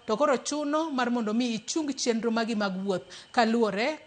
to koro chuno mar mondo mi ichung chenro magi mag wuoth kaluore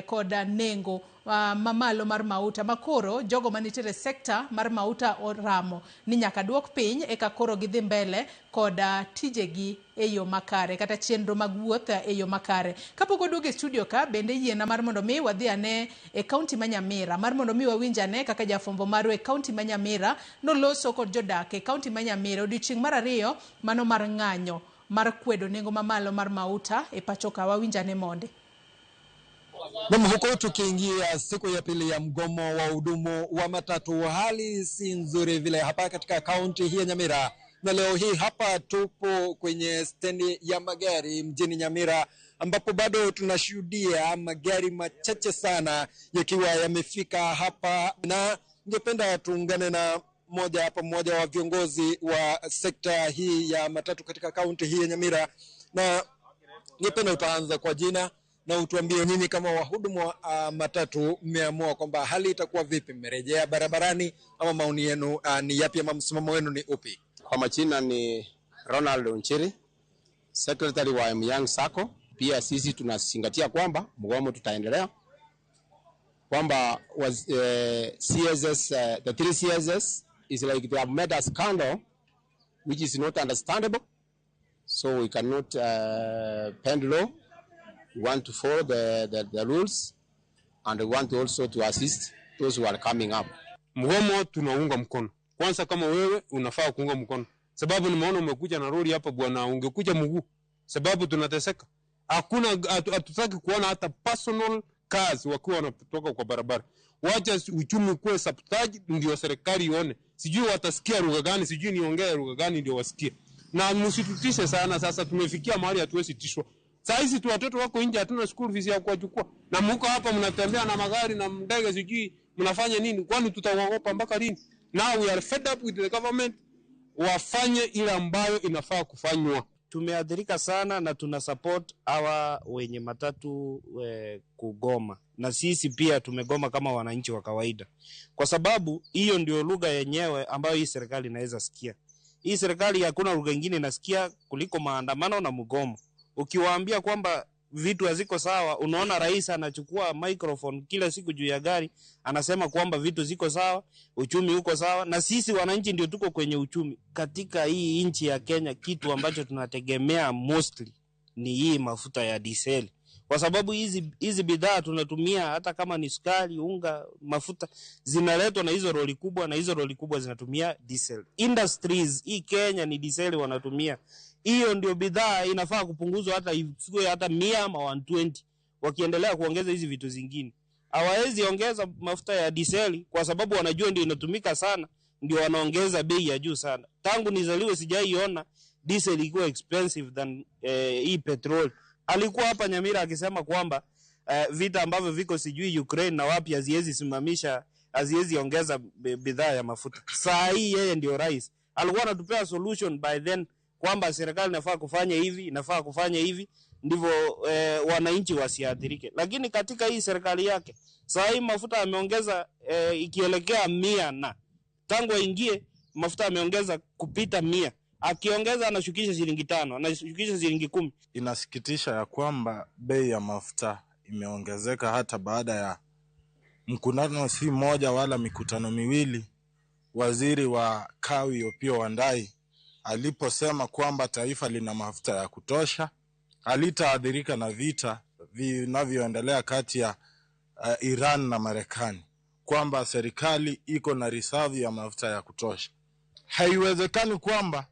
koda nengo mamalo mar mauta makoro jogo manitere sekta mar mauta oramo ni nyaka duok piny eka koro gidhi mbele koda tijegi eyo makare kata chenro mag wuoth eyo makare. Kapok oduogo e studio ka bende yiena mar mondo mi wadhi ane e kaunti ma Nyamira mar mondo mi wawinjane kaka jafombo maru e kaunti ma Nyamira noloso kod jodak e kaunti ma Nyamira odiochieng' mar ariyo mano mar ng'anyo mar kwedo nengo mamalo mar mauta e pacho ka. Wawinjane monde. Na huko tukiingia siku ya pili ya mgomo wa hudumu wa matatu, hali si nzuri vile hapa katika kaunti hii ya Nyamira. Na leo hii hapa tupo kwenye stendi ya magari mjini Nyamira, ambapo bado tunashuhudia magari machache sana yakiwa yamefika hapa, na ningependa tuungane na mmoja wa viongozi wa sekta hii ya matatu katika kaunti hii ya Nyamira, na ningependa utaanza kwa jina na utuambie nyinyi kama wahudumu wa matatu mmeamua kwamba hali itakuwa vipi, mmerejea barabarani ama maoni yenu ni yapi ama msimamo wenu ni upi? Kwa majina ni Ronald Onchiri, secretary wa Myang Sacco. Pia sisi tunazingatia kwamba mgomo tutaendelea, kwamba CSS, the three CSS is like they have made a scandal which is not understandable, so we cannot bend low. We want to follow the rules, and we want also to assist those who are coming up. Mgomo tunaunga mkono. Kwanza kama wewe unafaa kuunga mkono. Sababu nimeona umekuja na lori hapa bwana, ungekuja mguu. Sababu tunateseka. Hatutaki kuona hata personal cars wakiwa wanatoka kwa barabara. Wacha uchumi kuwe sabotage ndio serikali ione. Sijui watasikia lugha gani, sijui niongee lugha gani ndio wasikie. Na msitutishe sana, sasa tumefikia mahali hatuwezi tishwa. Sasa hizi tu watoto wako nje, hatuna school fees ya kuwachukua. Na mko hapa mnatembea na magari na ndege, sijui mnafanya nini? Kwani tutaogopa mpaka lini? Now we are fed up with the government. Wafanye ile ambayo inafaa kufanywa. Tumeadhirika sana na tuna support hawa wenye matatu kugoma. Na sisi pia tumegoma kama wananchi wa kawaida. Kwa sababu hiyo ndio lugha yenyewe ambayo hii serikali inaweza sikia. Hii serikali hakuna lugha nyingine inasikia kuliko maandamano na mgomo. Ukiwaambia kwamba vitu haziko sawa, unaona rais anachukua microphone kila siku juu ya gari, anasema kwamba vitu ziko sawa, uchumi uko sawa, na sisi wananchi ndio tuko kwenye uchumi. Katika hii nchi ya Kenya, kitu ambacho tunategemea mostly ni hii mafuta ya diesel. Kwa sababu hizi bidhaa tunatumia, hata kama ni sukari, unga, mafuta, zinaletwa na hizo lori kubwa, na hizo lori kubwa zinatumia diesel. Industries hii Kenya ni diesel wanatumia. Hiyo ndio bidhaa inafaa kupunguzwa hata ifike hata 100 ama 120. Wakiendelea kuongeza hizi vitu zingine, hawawezi ongeza mafuta ya diesel kwa sababu wanajua ndio inatumika sana, ndio wanaongeza bei ya juu sana. Tangu nizaliwe sijaiona diesel ikiwa expensive than hii petrol. Alikuwa hapa Nyamira akisema kwamba vita ambavyo viko sijui Ukraine na wapi haziwezi simamisha, haziwezi ongeza bidhaa ya mafuta. Saa hii yeye ndio rais, alikuwa anatupea solution by then kwamba serikali inafaa kufanya hivi, inafaa kufanya hivi, ndivyo wananchi wasiathirike. Lakini katika hii serikali yake, saa hii mafuta ameongeza ikielekea 100, na tangu aingie mafuta ameongeza kupita 100. Akiongeza anashukisha shilingi 5, anashukisha shilingi 10. Inasikitisha ya kwamba bei ya mafuta imeongezeka hata baada ya mkutano si moja wala mikutano miwili. Waziri wa Kawi Opiyo Wandayi aliposema kwamba taifa lina mafuta ya kutosha, halitaadhirika na vita vinavyoendelea kati ya Iran na Marekani, kwamba serikali iko na reserve ya mafuta ya kutosha. Haiwezekani kwamba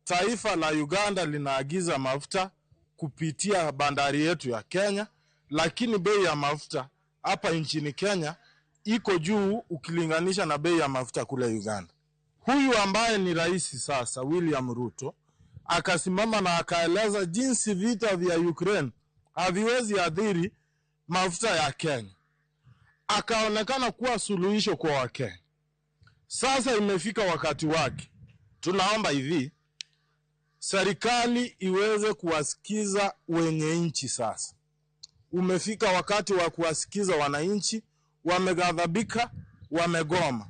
taifa la Uganda linaagiza mafuta kupitia bandari yetu ya Kenya, lakini bei ya mafuta hapa nchini Kenya iko juu ukilinganisha na bei ya mafuta kule Uganda. Huyu ambaye ni rais sasa, William Ruto, akasimama na akaeleza jinsi vita vya Ukraine haviwezi adhiri mafuta ya Kenya. Akaonekana kuwa suluhisho kwa Wakenya. Sasa imefika wakati wake. Tunaomba hivi, serikali iweze kuwasikiza wenye nchi sasa. Umefika wakati wa kuwasikiza wananchi, wameghadhabika, wamegoma.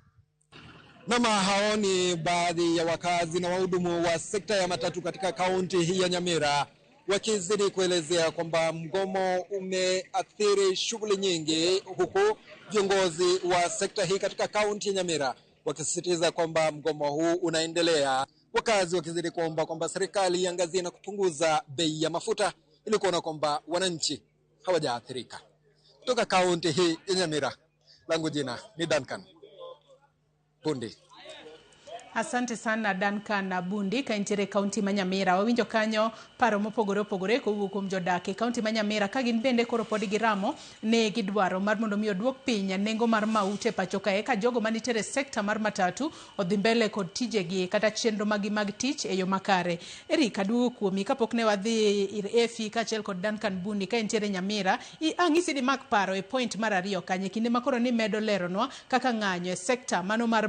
Nama hao ni baadhi ya wakazi na wahudumu wa sekta ya matatu katika kaunti hii ya Nyamira, wakizidi kuelezea kwamba mgomo umeathiri shughuli nyingi, huku viongozi wa sekta hii katika kaunti ya Nyamira wakisisitiza kwamba mgomo huu unaendelea. Wakazi wakizidi kuomba kwamba serikali iangazie na kupunguza bei ya mafuta ili kuona kwamba wananchi hawajaathirika. Kutoka kaunti hii ya Nyamira, langu jina ni Duncan Bundi. Asante sana Duncan na Bundi kaintere kaunti Manyamira. Wawinjo kanyo paro mopogore opogore kuom jodake kaunti Manyamira ka gin bende koro pod giramo ne gidwaro mar mondo mi oduok piny nengo mar maute pacho kae ka jogo manitere sekta mar matatu odhi mbele kod tijegi kata chenro mag tich e yo makare. Eric aduo kuomi kapok ne wadhi ir Efi kaachiel kod Duncan Bundi ka intere Nyamira. Ang'isi ni mak paro e point mar 2 kanye kinde makoro ni medo leronwa kaka ng'anyo e sekta mano mar